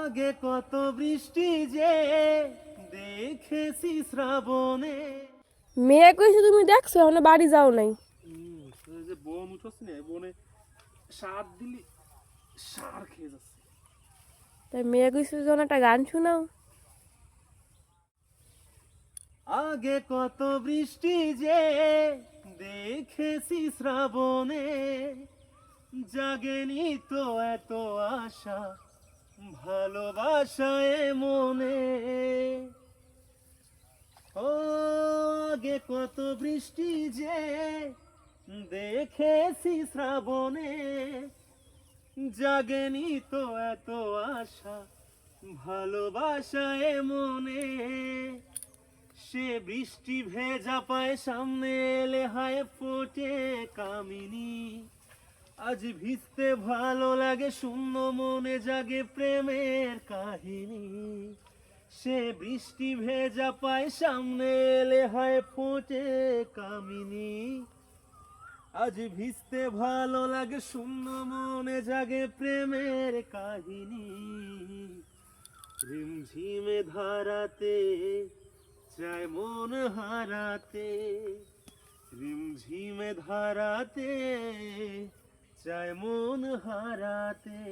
আগে কত বৃষ্টি যে দেখেছি শ্রাবণে। মেয়ে কইছে তুমি দেখছো এখন বাড়ি যাও নাই। এই যে বন উঠছে না, বনে সার দিলি সার খেয়ে যাচ্ছে। তাই মেয়ে কইছে যখন একটা গান শোনাও। আগে কত বৃষ্টি যে দেখেছি শ্রাবণে, জাগেনি তো এত আশা ভালোবাসায় মনে। ও আগে কত বৃষ্টি যে দেখেছি শ্রাবণে, জাগেনি তো এত আশা ভালোবাসায় মনে। সে বৃষ্টি ভেজা পায় সামনে এলে হায় ফোটে কামিনী। আজ ভিজতে ভালো লাগে শূন্য মনে জাগে প্রেমের কাহিনী। সে বৃষ্টি ভেজা পায় সামনে এলে হায় ফোটে কামিনী। আজ ভিজতে ভালো লাগে শূন্য মনে জাগে প্রেমের কাহিনী। রিমঝিমে ধারাতে চায় মন হারাতে, রিমঝিমে ধারাতে চায় মন হারাতে।